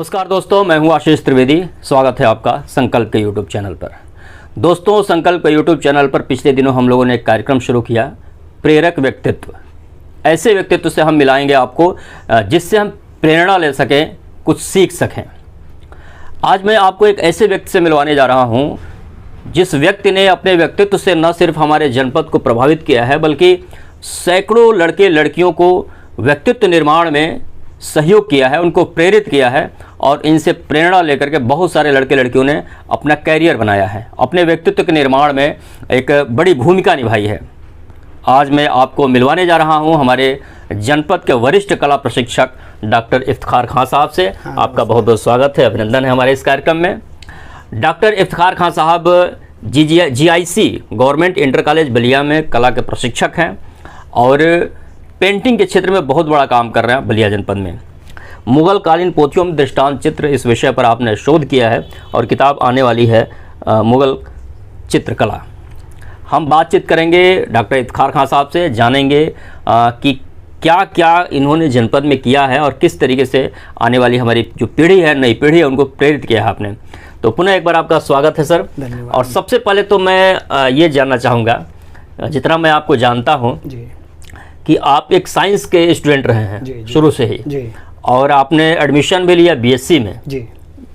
नमस्कार दोस्तों, मैं हूं आशीष त्रिवेदी। स्वागत है आपका संकल्प के यूट्यूब चैनल पर। दोस्तों, संकल्प के यूट्यूब चैनल पर पिछले दिनों हम लोगों ने एक कार्यक्रम शुरू किया, प्रेरक व्यक्तित्व। ऐसे व्यक्तित्व से हम मिलाएंगे आपको जिससे हम प्रेरणा ले सकें, कुछ सीख सकें। आज मैं आपको एक ऐसे व्यक्ति से मिलवाने जा रहा हूँ जिस व्यक्ति ने अपने व्यक्तित्व से न सिर्फ हमारे जनपद को प्रभावित किया है, बल्कि सैकड़ों लड़के लड़कियों को व्यक्तित्व निर्माण में सहयोग किया है, उनको प्रेरित किया है और इनसे प्रेरणा लेकर के बहुत सारे लड़के लड़कियों ने अपना कैरियर बनाया है, अपने व्यक्तित्व के निर्माण में एक बड़ी भूमिका निभाई है। आज मैं आपको मिलवाने जा रहा हूं हमारे जनपद के वरिष्ठ कला प्रशिक्षक डॉक्टर इफ्तिखार खां साहब से। आपका बहुत बहुत स्वागत है, अभिनंदन है हमारे इस कार्यक्रम में। डॉक्टर इफ्तिखार खां साहब GIC government inter college Ballia में कला के प्रशिक्षक हैं और पेंटिंग के क्षेत्र में बहुत बड़ा काम कर रहे हैं बलिया जनपद में। मुगल कालीन पोथियों में दृष्टांत चित्र, इस विषय पर आपने शोध किया है और किताब आने वाली है मुगल चित्रकला। हम बातचीत करेंगे डॉक्टर इफ्तिखार खां साहब से, जानेंगे कि क्या क्या इन्होंने जनपद में किया है और किस तरीके से आने वाली हमारी जो पीढ़ी है, नई पीढ़ी है, उनको प्रेरित किया है आपने। तो पुनः एक बार आपका स्वागत है सर। धन्यवाद। और सबसे पहले तो मैं ये जानना चाहूँगा, जितना मैं आपको जानता हूँ कि आप एक साइंस के स्टूडेंट रहे हैं शुरू से ही जी। और आपने एडमिशन भी लिया BSc में जी।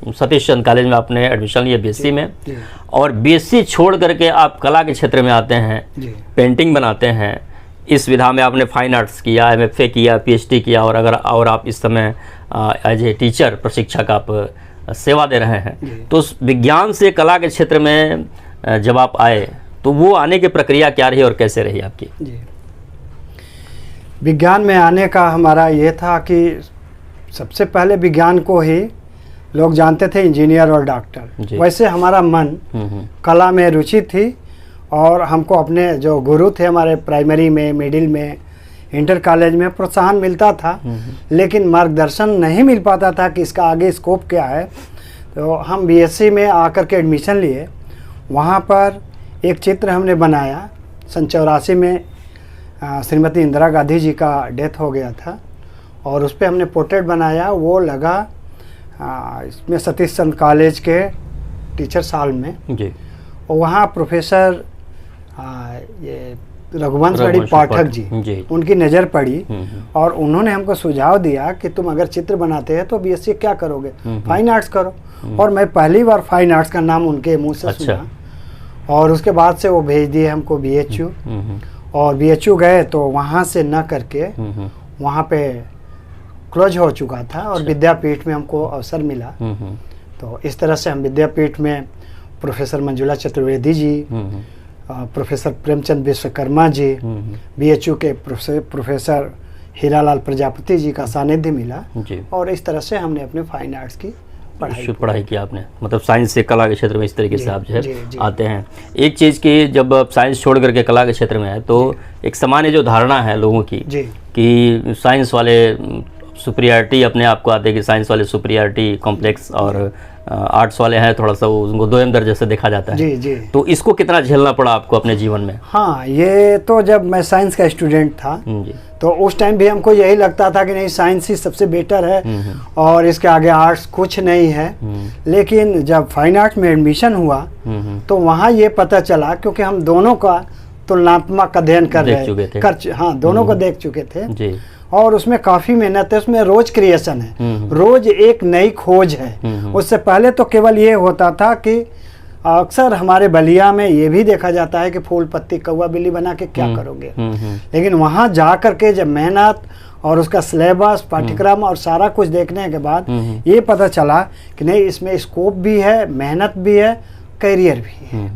सतीश चंद कॉलेज में आपने एडमिशन लिया BSc में जी। और BSc छोड़ करके आप कला के क्षेत्र में आते हैं जी। पेंटिंग बनाते हैं। इस विधा में आपने फाइन आर्ट्स किया, MFA किया, PhD किया और आप इस समय एज ए टीचर प्रशिक्षक आप सेवा दे रहे हैं। तो उस विज्ञान से कला के क्षेत्र में जब आप आए तो वो आने की प्रक्रिया क्या रही और कैसे रही आपकी? जी। विज्ञान में आने का हमारा ये था कि सबसे पहले विज्ञान को ही लोग जानते थे इंजीनियर और डॉक्टर। वैसे हमारा मन कला में रुचि थी और हमको अपने जो गुरु थे हमारे प्राइमरी में, मिडिल में, इंटर कॉलेज में प्रोत्साहन मिलता था, लेकिन मार्गदर्शन नहीं मिल पाता था कि इसका आगे स्कोप क्या है। तो हम BSc में आकर के एडमिशन लिए। वहाँ पर एक चित्र हमने बनाया। सन 84 में श्रीमती इंदिरा गांधी जी का डेथ हो गया था और उस पर हमने पोर्ट्रेट बनाया। वो लगा इसमें सतीश चंद कॉलेज के टीचर्स हॉल में जी। और वहाँ प्रोफेसर ये रघुवंश पाठक जी उनकी नज़र पड़ी और उन्होंने हमको सुझाव दिया कि तुम अगर चित्र बनाते हैं तो BSc क्या करोगे, फाइन आर्ट्स करो। और मैं पहली बार फाइन आर्ट्स का नाम उनके मुँह से सुना और उसके बाद से वो भेज दिए हमको BHU। और BHU गए तो वहाँ से न करके वहाँ पे क्लोज हो चुका था और विद्यापीठ में हमको अवसर मिला। तो इस तरह से हम विद्यापीठ में professor Manjula Chaturvedi ji, professor Premchand Vishwakarma ji, BHU के प्रोफेसर हीरालाल प्रजापति जी का सानिध्य मिला और इस तरह से हमने अपने फाइन आर्ट्स की पढ़ाई की आपने। मतलब साइंस से कला के क्षेत्र में इस तरीके से आप जो है आते हैं। एक चीज़ की, जब आप साइंस छोड़ करके कला के क्षेत्र में आए तो एक सामान्य जो धारणा है लोगों की कि साइंस वाले सुपीरियरिटी अपने आप को आते हैं कि साइंस वाले सुपीरियरिटी कॉम्प्लेक्स और आर्ट्स वाले हैं थोड़ा सा उनको दोयम दर्जे से देखा जाता है जी। तो इसको कितना झेलना पड़ा आपको अपने जीवन में? हाँ, ये तो जब मैं साइंस का स्टूडेंट था तो उस टाइम भी हमको यही लगता था कि नहीं, साइंस ही सबसे बेटर है और इसके आगे आर्ट्स कुछ नहीं है। लेकिन जब फाइन आर्ट्स में एडमिशन हुआ तो वहाँ ये पता चला, क्योंकि हम दोनों का तुलनात्मक अध्ययन कर रहे थे, हाँ दोनों को देख चुके थे और उसमें काफ़ी मेहनत है। उसमें रोज क्रिएशन है, रोज एक नई खोज है। उससे पहले तो केवल ये होता था कि अक्सर हमारे बलिया में ये भी देखा जाता है कि फूल पत्ती कौवा बिल्ली बना के क्या करोगे। लेकिन वहाँ जा कर के जब मेहनत और उसका सिलेबस, पाठ्यक्रम और सारा कुछ देखने के बाद ये पता चला कि नहीं, इसमें स्कोप भी है, मेहनत भी है, करियर भी है।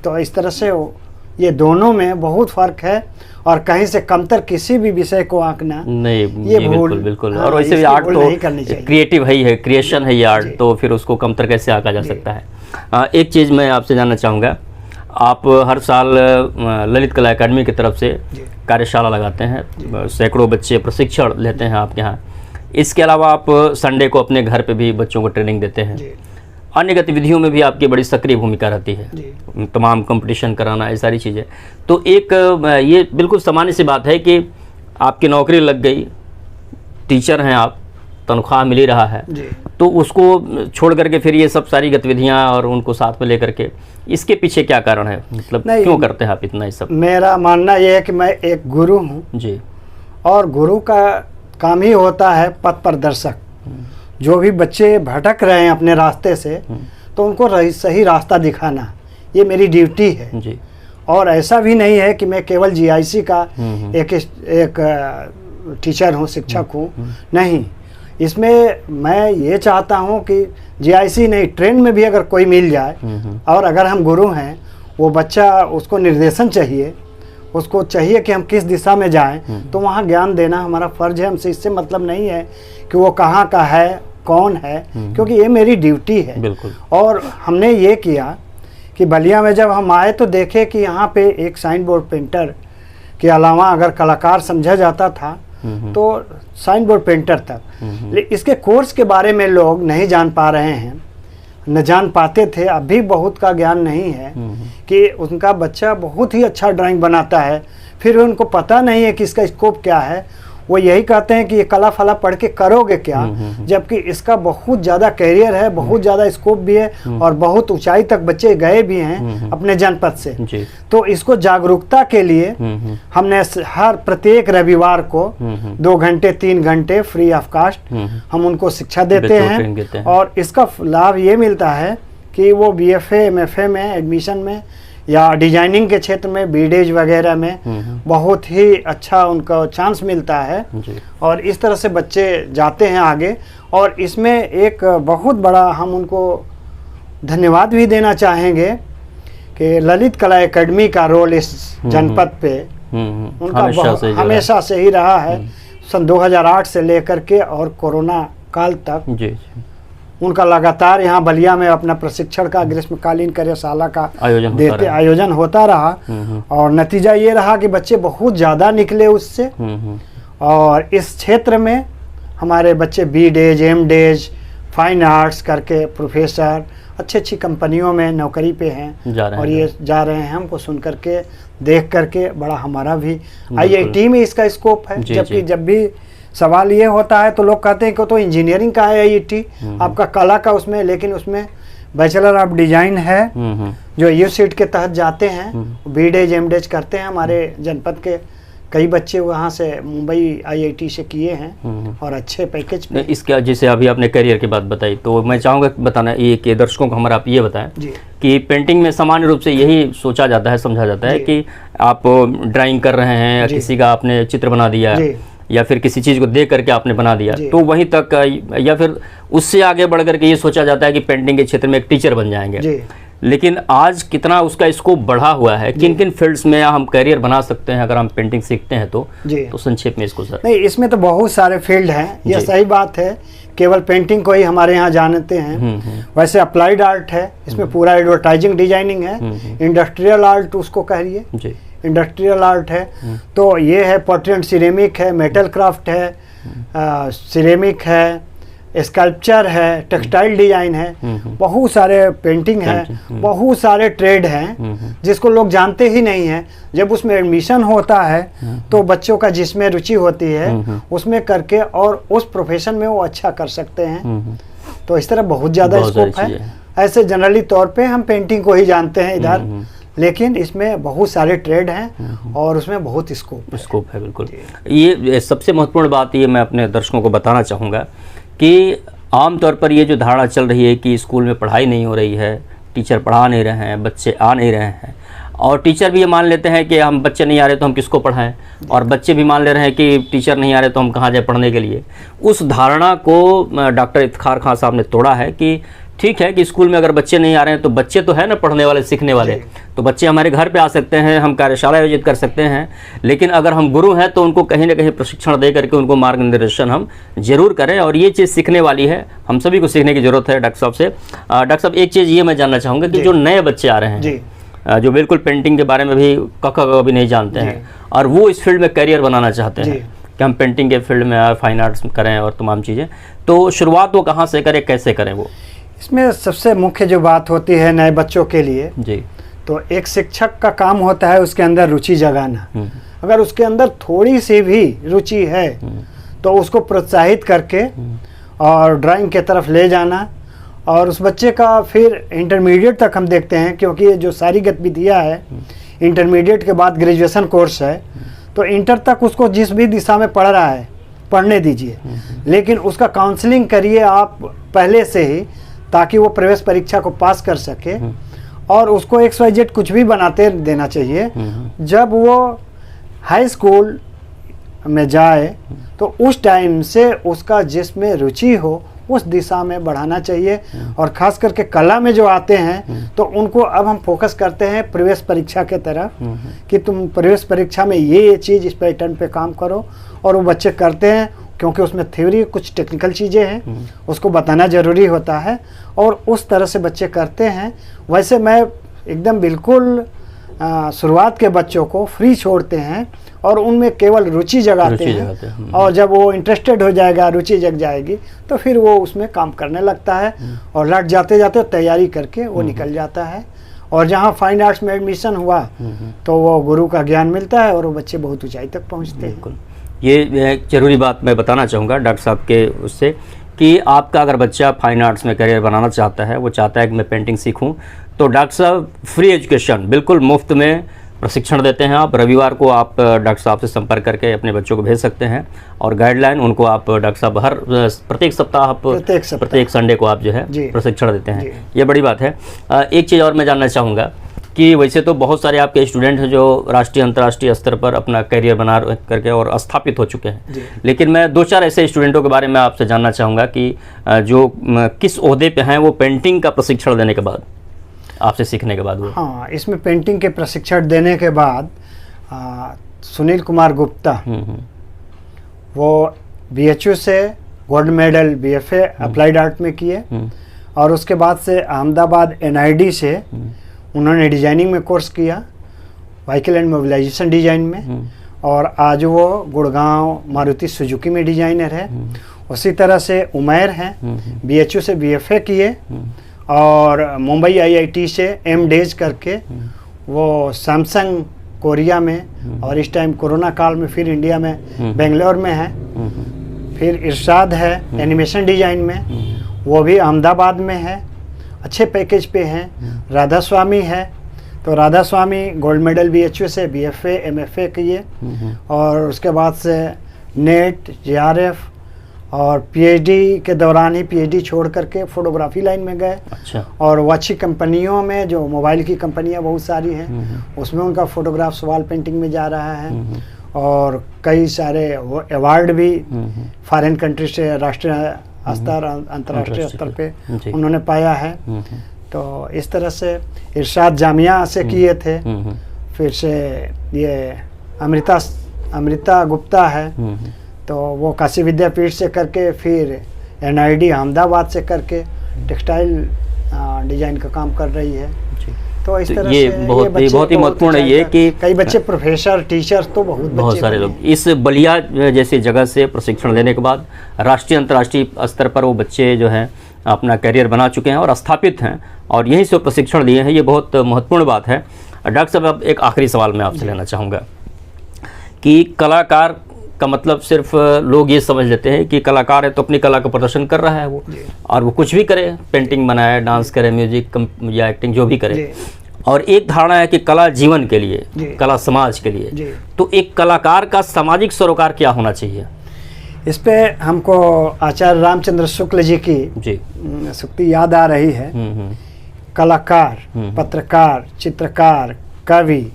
तो इस तरह से ये दोनों में बहुत फर्क है और कहीं से कमतर किसी भी विषय को आंकना नहीं, ये बिल्कुल। हाँ, और वैसे भी आर्ट तो क्रिएटिव है, क्रिएशन है ये आर्ट, तो फिर उसको कमतर कैसे आंका जा सकता है। एक चीज़ मैं आपसे जानना चाहूँगा, आप हर साल ललित कला अकादमी की तरफ से कार्यशाला लगाते हैं, सैकड़ों बच्चे प्रशिक्षण लेते हैं आपके यहाँ। इसके अलावा आप संडे को अपने घर पे भी बच्चों को ट्रेनिंग देते हैं। अन्य गतिविधियों में भी आपकी बड़ी सक्रिय भूमिका रहती है, तमाम कंपटीशन कराना, ये सारी चीज़ें। तो एक ये बिल्कुल सामान्य सी बात है कि आपकी नौकरी लग गई, टीचर हैं आप, तनख्वाह मिल ही रहा है, तो उसको छोड़ करके फिर ये सब सारी गतिविधियां और उनको साथ में लेकर के, इसके पीछे क्या कारण है, मतलब क्यों करते हैं आप इतना ये सब? मेरा मानना ये है कि मैं एक गुरु हूँ जी, और गुरु का काम ही होता है पथ प्रदर्शक। जो भी बच्चे भटक रहे हैं अपने रास्ते से, तो उनको सही रास्ता दिखाना, ये मेरी ड्यूटी है जी। और ऐसा भी नहीं है कि मैं केवल जीआईसी का एक टीचर हूँ, शिक्षक हूँ, नहीं। इसमें मैं ये चाहता हूँ कि जीआईसी नहीं, ट्रेन में भी अगर कोई मिल जाए और अगर हम गुरु हैं, वो बच्चा, उसको निर्देशन चाहिए, उसको चाहिए कि हम किस दिशा में जाएं, तो वहाँ ज्ञान देना हमारा फर्ज है। हमसे इससे मतलब नहीं है कि वो कहाँ का है, कौन है, क्योंकि ये मेरी ड्यूटी है। बिल्कुल। और हमने ये किया कि बलिया में जब हम आए तो देखे कि यहाँ पे एक साइन बोर्ड पेंटर के अलावा अगर कलाकार समझा जाता था तो साइन बोर्ड पेंटर तक, लेकिन इसके कोर्स के बारे में लोग नहीं जान पा रहे हैं, न जान पाते थे, अभी बहुत का ज्ञान नहीं है कि उनका बच्चा बहुत ही अच्छा ड्राइंग बनाता है, फिर उनको पता नहीं है कि इसका स्कोप क्या है। वो यही कहते हैं कि ये कला फला पढ़ के करोगे क्या, जबकि इसका बहुत ज़्यादा कैरियर है, बहुत ज़्यादा स्कोप भी है और बहुत ऊंचाई तक बच्चे गए भी हैं अपने जनपद से। तो इसको जागरूकता के लिए हमने हर प्रत्येक रविवार को 2 घंटे 3 घंटे फ्री ऑफ कास्ट हम उनको शिक्षा देते हैं और इसका लाभ ये मिलता है कि वो BFA MFA में एडमिशन में या डिजाइनिंग के क्षेत्र में बीडेज वगैरह में बहुत ही अच्छा उनको चांस मिलता है और इस तरह से बच्चे जाते हैं आगे। और इसमें एक बहुत बड़ा हम उनको धन्यवाद भी देना चाहेंगे कि ललित कला एकेडमी का रोल इस जनपद पे उनका हमेशा से ही रहा है, सन 2008 से लेकर के और कोरोना काल तक उनका लगातार यहाँ बलिया में अपना प्रशिक्षण का ग्रीष्मकालीन कार्यशाला का आयोजन होता रहा और नतीजा ये रहा कि बच्चे बहुत ज़्यादा निकले उससे। और इस क्षेत्र में हमारे बच्चे B.Dej M.Dej फाइन आर्ट्स करके प्रोफेसर अच्छी कंपनियों में नौकरी पे हैं और ये जा रहे हैं। हमको सुन करके देख करके बड़ा हमारा भी IIT में इसका स्कोप है, जबकि जब भी सवाल ये होता है तो लोग कहते हैं कि तो इंजीनियरिंग का है IIT, आपका कला का उसमें, लेकिन उसमें बैचलर ऑफ डिजाइन है जो UCET के तहत जाते हैं, B.Dej M.Dej करते हैं। हमारे जनपद के कई बच्चे वहाँ से मुंबई IIT से किए हैं और अच्छे पैकेज पे। इसका जैसे अभी आपने करियर की बात बताई, तो मैं चाहूँगा बताना ये कि दर्शकों को हमारा आप ये बताएं कि पेंटिंग में सामान्य रूप से यही सोचा जाता है, समझा जाता है कि आप ड्राइंग कर रहे हैं या किसी का आपने चित्र बना दिया या फिर किसी चीज़ को देख करके आपने बना दिया तो वहीं तक, या फिर उससे आगे बढ़ करके ये सोचा जाता है कि पेंटिंग के क्षेत्र में एक टीचर बन जाएंगे। लेकिन आज कितना उसका स्कोप बढ़ा हुआ है, किन किन फील्ड्स में हम करियर बना सकते हैं अगर हम पेंटिंग सीखते हैं तो संक्षेप में इसको सर। नहीं, इसमें तो बहुत सारे फील्ड हैं, यह सही बात है, केवल पेंटिंग को ही हमारे यहाँ जानते हैं। वैसे अप्लाइड आर्ट है, इसमें पूरा एडवर्टाइजिंग डिजाइनिंग है, इंडस्ट्रियल आर्ट उसको कहिए, इंडस्ट्रियल आर्ट है, तो ये है पोर्ट्रेट एंड सिरेमिक है, मेटल क्राफ्ट है, सिरेमिक है, स्कल्पचर है, टेक्सटाइल डिजाइन है, बहुत सारे पेंटिंग है, बहुत सारे ट्रेड हैं जिसको लोग जानते ही नहीं हैं। जब उसमें एडमिशन होता है तो बच्चों का जिसमें रुचि होती है उसमें करके और उस प्रोफेशन में वो अच्छा कर सकते हैं। तो इस तरह बहुत ज़्यादा स्कोप है। ऐसे जनरली तौर पे हम पेंटिंग को ही जानते हैं इधर, लेकिन इसमें बहुत सारे ट्रेड हैं और उसमें बहुत स्कोप है। बिल्कुल, ये सबसे महत्वपूर्ण बात ये मैं अपने दर्शकों को बताना चाहूँगा कि आमतौर पर ये जो धारणा चल रही है कि स्कूल में पढ़ाई नहीं हो रही है, टीचर पढ़ा नहीं रहे हैं, बच्चे आ नहीं रहे हैं, और टीचर भी ये मान लेते हैं कि हम बच्चे नहीं आ रहे तो हम किसको पढ़ाएं, और बच्चे भी मान ले रहे हैं कि टीचर नहीं आ रहे तो हम कहाँ जाए पढ़ने के लिए। उस धारणा को डॉक्टर इफ्तिखार खान साहब ने तोड़ा है कि ठीक है कि स्कूल में अगर बच्चे नहीं आ रहे हैं तो बच्चे तो है ना पढ़ने वाले, सीखने वाले, तो बच्चे हमारे घर पे आ सकते हैं, हम कार्यशाला आयोजित कर सकते हैं, लेकिन अगर हम गुरु हैं तो उनको कहीं ना कहीं प्रशिक्षण दे करके उनको मार्गदर्शन हम जरूर करें। और ये चीज़ सीखने वाली है, हम सभी को सीखने की ज़रूरत है डॉक्टर साहब से। डॉक्टर साहब, एक चीज़ ये मैं जानना चाहूँगा कि जो नए बच्चे आ रहे हैं जो बिल्कुल पेंटिंग के बारे में भी क भी नहीं जानते हैं और वो इस फील्ड में करियर बनाना चाहते हैं कि हम पेंटिंग के फील्ड में फाइन आर्ट्स करें और तमाम चीज़ें, तो शुरुआत वो कहाँ से करें, कैसे करें? वो इसमें सबसे मुख्य जो बात होती है नए बच्चों के लिए तो एक शिक्षक का काम होता है उसके अंदर रुचि जगाना। अगर उसके अंदर थोड़ी सी भी रुचि है तो उसको प्रोत्साहित करके और ड्राइंग के तरफ ले जाना, और उस बच्चे का फिर इंटरमीडिएट तक हम देखते हैं, क्योंकि ये जो सारी गतिविधियाँ है इंटरमीडिएट के बाद ग्रेजुएशन कोर्स है, तो इंटर तक उसको जिस भी दिशा में पढ़ रहा है पढ़ने दीजिए, लेकिन उसका काउंसलिंग करिए आप पहले से ही, ताकि वो प्रवेश परीक्षा को पास कर सके, और उसको XYZ कुछ भी बनाते देना चाहिए। जब वो हाई स्कूल में जाए तो उस टाइम से उसका जिसमें रुचि हो उस दिशा में बढ़ाना चाहिए। और ख़ास करके कला में जो आते हैं तो उनको अब हम फोकस करते हैं प्रवेश परीक्षा के तरफ, कि तुम प्रवेश परीक्षा में ये चीज़ इस पैटर्न पे काम करो, और वो बच्चे करते हैं, क्योंकि उसमें थ्योरी कुछ टेक्निकल चीज़ें हैं, उसको बताना ज़रूरी होता है, और उस तरह से बच्चे करते हैं। वैसे मैं एकदम बिल्कुल शुरुआत के बच्चों को फ्री छोड़ते हैं और उनमें केवल रुचि जगाते हैं, और जब वो इंटरेस्टेड हो जाएगा, रुचि जग जाएगी, तो फिर वो उसमें काम करने लगता है, और लट जाते जाते तैयारी करके वो निकल जाता है। और जहाँ फाइन आर्ट्स में एडमिशन हुआ तो वो गुरु का ज्ञान मिलता है और वो बच्चे बहुत ऊंचाई तक पहुँचते हैं। ये एक जरूरी बात मैं बताना चाहूँगा डॉक्टर साहब के उससे, कि आपका अगर बच्चा फाइन आर्ट्स में करियर बनाना चाहता है, वो चाहता है कि मैं पेंटिंग सीखूं, तो डॉक्टर साहब फ्री एजुकेशन बिल्कुल मुफ्त में प्रशिक्षण देते हैं। आप रविवार को आप डॉक्टर साहब से संपर्क करके अपने बच्चों को भेज सकते हैं, और गाइडलाइन उनको आप डॉक्टर साहब हर प्रत्येक सप्ताह आप प्रत्येक संडे को आप जो है प्रशिक्षण देते हैं। ये बड़ी बात है। एक चीज़ और मैं जानना चाहूँगा कि वैसे तो बहुत सारे आपके स्टूडेंट हैं जो राष्ट्रीय अंतर्राष्ट्रीय स्तर पर अपना करियर बना करके और स्थापित हो चुके हैं, लेकिन मैं 2-4 ऐसे स्टूडेंटों के बारे में आपसे जानना चाहूँगा कि जो किस ओहदे पे हैं वो पेंटिंग का प्रशिक्षण देने के बाद, आपसे सीखने के बाद वो। हाँ, इसमें पेंटिंग के प्रशिक्षण देने के बाद सुनील कुमार गुप्ता, वो BHU से gold medal BFA applied art में किए, और उसके बाद से अहमदाबाद NID से उन्होंने डिजाइनिंग में कोर्स किया, व्हीकल एंड मोबिलाइजेशन डिजाइन में, और आज वो गुड़गांव मारुति सुजुकी में डिजाइनर है। उसी तरह से उमैर हैं, BHU से BFA किए, और मुंबई IIT से MDes करके वो सैमसंग कोरिया में, और इस टाइम कोरोना काल में फिर इंडिया में बेंगलोर में है। फिर इरशाद है एनिमेशन डिजाइन में, वो भी अहमदाबाद में है, अच्छे पैकेज पे हैं। राधा स्वामी है, तो राधा स्वामी गोल्ड मेडल BHU से BFA MFA किए, और उसके बाद से नेट JRF और PhD के दौरान ही PhD छोड़ करके फोटोग्राफी लाइन में गए। अच्छा। और वो अच्छी कंपनियों में, जो मोबाइल की कंपनियां बहुत सारी हैं, उसमें उनका फोटोग्राफ्स वॉल पेंटिंग में जा रहा है, और कई सारे वो अवार्ड भी फॉरेन कंट्री से राष्ट्रीय स्तर अंतर्राष्ट्रीय स्तर पे उन्होंने पाया है। तो इस तरह से इरशाद जामिया से किए थे। फिर से ये अमृता गुप्ता है, तो वो काशी विद्यापीठ से करके फिर NID अहमदाबाद से करके टेक्सटाइल डिजाइन का काम कर रही है। तो इस तरह ये से बहुत ही महत्वपूर्ण है ये कि कई बच्चे प्रोफेसर, टीचर्स, तो बहुत सारे लोग इस बलिया जैसी जगह से प्रशिक्षण लेने के बाद राष्ट्रीय अंतर्राष्ट्रीय स्तर पर वो बच्चे जो हैं अपना करियर बना चुके हैं और स्थापित हैं, और यहीं से प्रशिक्षण लिए हैं। ये बहुत महत्वपूर्ण बात है। डॉक्टर साहब, अब एक आखिरी सवाल मैं आपसे लेना चाहूँगा कि कलाकार का मतलब सिर्फ लोग ये समझ लेते हैं कि कलाकार है तो अपनी कला का प्रदर्शन कर रहा है वो, और वो कुछ भी करे, पेंटिंग बनाए, डांस करे, म्यूजिक या एक्टिंग जो भी करे, और एक धारणा है कि कला जीवन के लिए, कला समाज के लिए। तो एक कलाकार का सामाजिक सरोकार क्या होना चाहिए? इस पे हमको आचार्य रामचंद्र शुक्ल जी की सूक्ति याद आ रही है। कलाकार, पत्रकार, चित्रकार, कवि,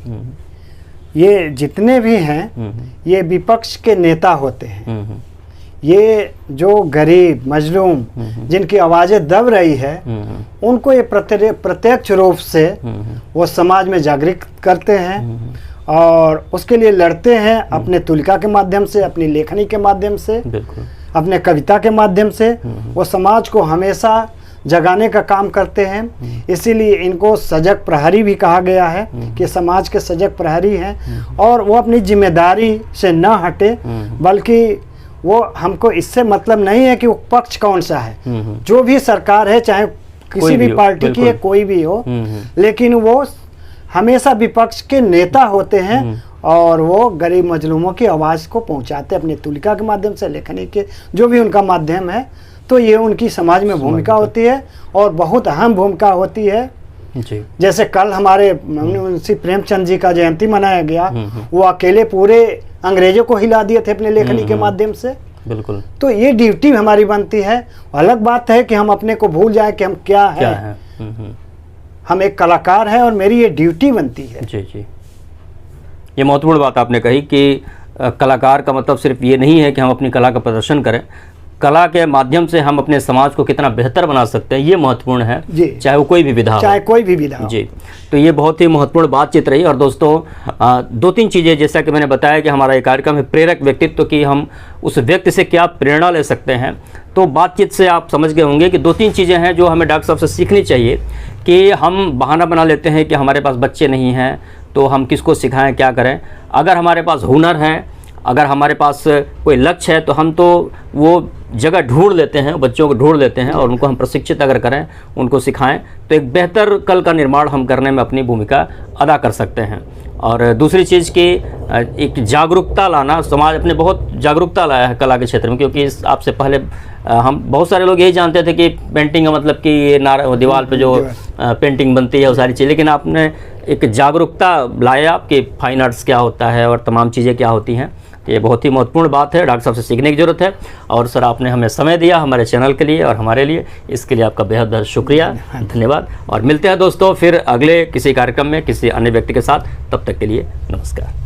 ये जितने भी हैं ये विपक्ष के नेता होते हैं। ये जो गरीब, मजलूम, जिनकी आवाज़ें दब रही है, उनको ये प्रत्यक्ष रूप से वो समाज में जागृत करते हैं, और उसके लिए लड़ते हैं अपने तुलिका के माध्यम से, अपनी लेखनी के माध्यम से, अपने कविता के माध्यम से। वो समाज को हमेशा जगाने का काम करते हैं। इसीलिए इनको सजग प्रहरी भी कहा गया है, कि समाज के सजग प्रहरी हैं, और वो अपनी जिम्मेदारी से न हटे, बल्कि वो, हमको इससे मतलब नहीं है कि वो पक्ष कौन सा है, जो भी सरकार है, चाहे किसी भी पार्टी की है, कोई भी हो, लेकिन वो हमेशा विपक्ष के नेता होते हैं, और वो गरीब मजलूमों की आवाज़ को पहुंचाते अपनी तुलिका के माध्यम से, लेखनी के, जो भी उनका माध्यम है। तो ये उनकी समाज में भूमिका होती है और बहुत अहम भूमिका होती है जी। जैसे कल हमारे मुंशी प्रेमचंद जी का जयंती मनाया गया, वो अकेले पूरे अंग्रेजों को हिला दिए थे अपने लेखनी के माध्यम से। बिल्कुल। तो ये ड्यूटी हमारी बनती है। अलग बात है कि हम अपने को भूल जाए कि हम क्या है। हम एक कलाकार हैं और मेरी ये ड्यूटी बनती है। जी जी, ये महत्वपूर्ण बात आपने कही कि कलाकार का मतलब सिर्फ ये नहीं है कि हम अपनी कला का प्रदर्शन करें, कला के माध्यम से हम अपने समाज को कितना बेहतर बना सकते हैं, ये महत्वपूर्ण है जी। चाहे वो कोई भी विधा हो, चाहे कोई भी विधा हो। जी। तो ये बहुत ही महत्वपूर्ण बातचीत रही। और दोस्तों दो तीन चीज़ें, जैसा कि मैंने बताया कि हमारा ये कार्यक्रम है प्रेरक व्यक्तित्व की, हम उस व्यक्ति से क्या प्रेरणा ले सकते हैं। तो बातचीत से आप समझ गए होंगे कि दो तीन चीज़ें हैं जो हमें डॉक्टर साहब से सीखनी चाहिए। कि हम बहाना बना लेते हैं कि हमारे पास बच्चे नहीं हैं तो हम किसको सिखाएं, क्या करें। अगर हमारे पास हुनर है, अगर हमारे पास कोई लक्ष्य है, तो हम तो वो जगह ढूंढ लेते हैं, बच्चों को ढूंढ लेते हैं और उनको हम प्रशिक्षित अगर करें, उनको सिखाएं, तो एक बेहतर कल का निर्माण हम करने में अपनी भूमिका अदा कर सकते हैं। और दूसरी चीज़ कि एक जागरूकता लाना, समाज अपने बहुत जागरूकता लाया है कला के क्षेत्र में। क्योंकि आपसे पहले हम बहुत सारे लोग यही जानते थे कि पेंटिंग का मतलब कि ये दीवार पे जो पेंटिंग बनती है वो सारी चीज़, लेकिन आपने एक जागरूकता लाया कि फाइन आर्ट्स क्या होता है और तमाम चीज़ें क्या होती हैं। तो ये बहुत ही महत्वपूर्ण बात है, डॉक्टर साहब से सीखने की ज़रूरत है। और सर, आपने हमें समय दिया हमारे चैनल के लिए और हमारे लिए, इसके लिए आपका बेहद बेहद शुक्रिया, धन्यवाद। और मिलते हैं दोस्तों फिर अगले किसी कार्यक्रम में किसी अन्य व्यक्ति के साथ। तब तक के लिए नमस्कार।